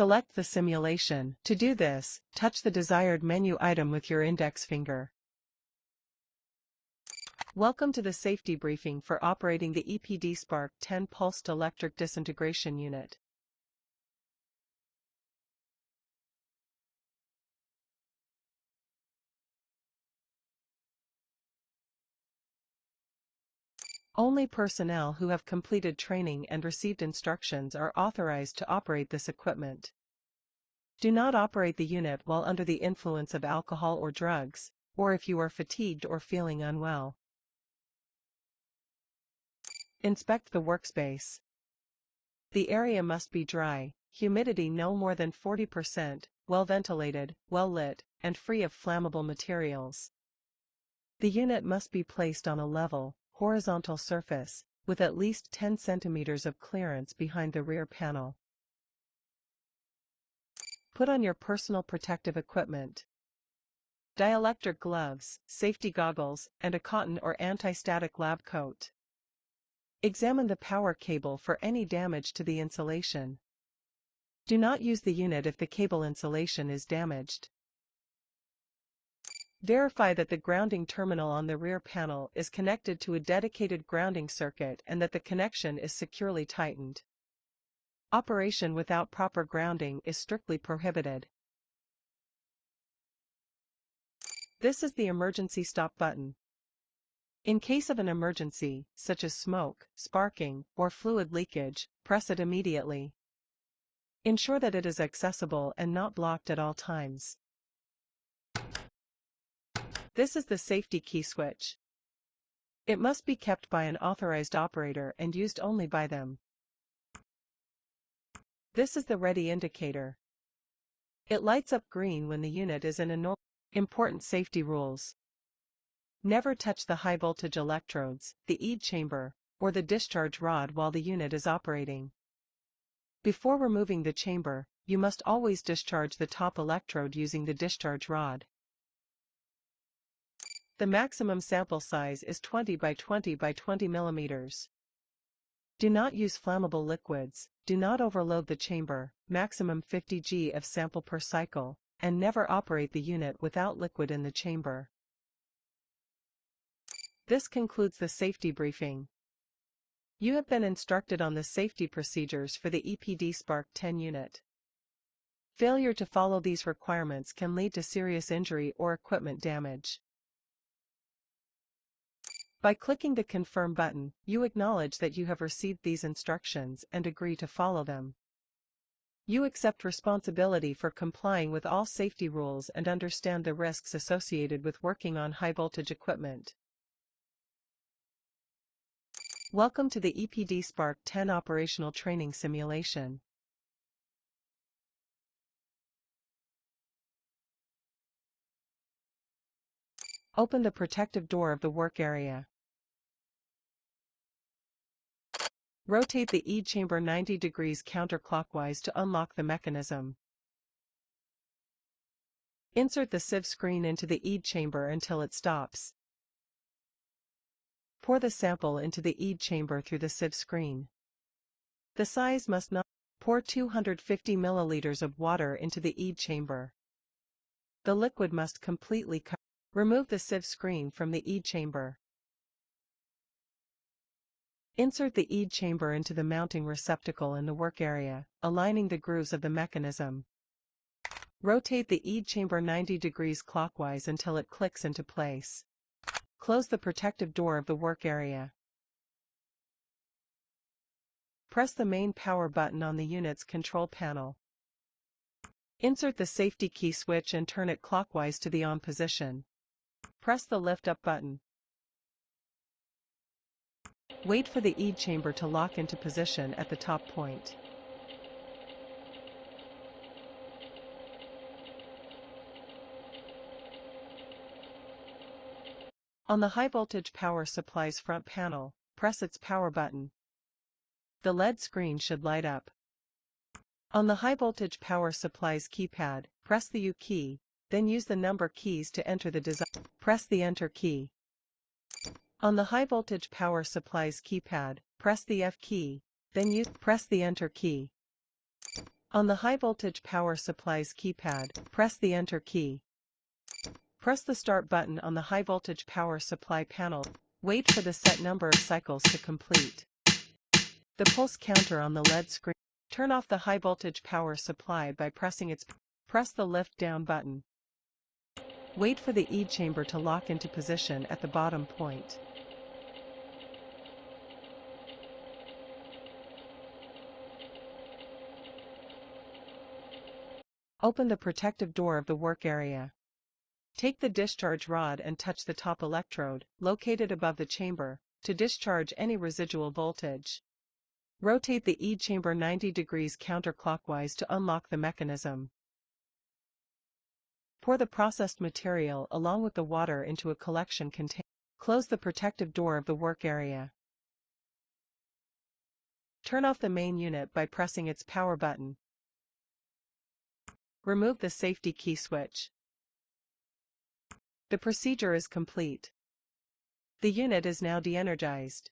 Select the simulation. To do this, touch the desired menu item with your index finger. Welcome to the safety briefing for operating the EPD Spark-10 pulsed electric disintegration unit. Only personnel who have completed training and received instructions are authorized to operate this equipment. Do not operate the unit while under the influence of alcohol or drugs, or if you are fatigued or feeling unwell. Inspect the workspace. The area must be dry, humidity no more than 40%, well ventilated, well lit, and free of flammable materials. The unit must be placed on a level, horizontal surface, with at least 10 centimeters of clearance behind the rear panel. Put on your personal protective equipment. Dielectric gloves, safety goggles, and a cotton or anti-static lab coat. Examine the power cable for any damage to the insulation. Do not use the unit if the cable insulation is damaged. Verify that the grounding terminal on the rear panel is connected to a dedicated grounding circuit and that the connection is securely tightened. Operation without proper grounding is strictly prohibited. This is the emergency stop button. In case of an emergency, such as smoke, sparking, or fluid leakage, press it immediately. Ensure that it is accessible and not blocked at all times. This is the safety key switch. It must be kept by an authorized operator and used only by them. This is the ready indicator. It lights up green when the unit is in a normal. Important safety rules. Never touch the high-voltage electrodes, the EPD chamber, or the discharge rod while the unit is operating. Before removing the chamber, you must always discharge the top electrode using the discharge rod. The maximum sample size is 20 by 20 by 20 millimeters. Do not use flammable liquids, do not overload the chamber, maximum 50 g of sample per cycle, and never operate the unit without liquid in the chamber. This concludes the safety briefing. You have been instructed on the safety procedures for the EPD Spark-10 unit. Failure to follow these requirements can lead to serious injury or equipment damage. By clicking the Confirm button, you acknowledge that you have received these instructions and agree to follow them. You accept responsibility for complying with all safety rules and understand the risks associated with working on high-voltage equipment. Welcome to the EPD Spark-10 operational training simulation. Open the protective door of the work area. Rotate the EPD chamber 90 degrees counterclockwise to unlock the mechanism. Insert the sieve screen into the EPD chamber until it stops. Pour the sample into the EPD chamber through the sieve screen. The size must not. Pour 250 milliliters of water into the EPD chamber. The liquid must completely cover. Remove the sieve screen from the EPD chamber. Insert the EPD chamber into the mounting receptacle in the work area, aligning the grooves of the mechanism. Rotate the EPD chamber 90 degrees clockwise until it clicks into place. Close the protective door of the work area. Press the main power button on the unit's control panel. Insert the safety key switch and turn it clockwise to the on position. Press the lift up button. Wait for the EPD chamber to lock into position at the top point. On the high-voltage power supply's front panel, press its power button. The LED screen should light up. On the high-voltage power supply's keypad, press the U key, then use the number keys to enter the design. Press the Enter key. On the high-voltage power supply's keypad, press the F key, then press the Enter key. On the high-voltage power supply's keypad, press the Enter key. Press the Start button on the high-voltage power supply panel. Wait for the set number of cycles to complete. The pulse counter on the LED screen. Turn off the high-voltage power supply by pressing its. Press the Lift Down button. Wait for the EPD chamber to lock into position at the bottom point. Open the protective door of the work area. Take the discharge rod and touch the top electrode, located above the chamber, to discharge any residual voltage. Rotate the EPD chamber 90 degrees counterclockwise to unlock the mechanism. Pour the processed material along with the water into a collection container. Close the protective door of the work area. Turn off the main unit by pressing its power button. Remove the safety key switch. The procedure is complete. The unit is now de-energized.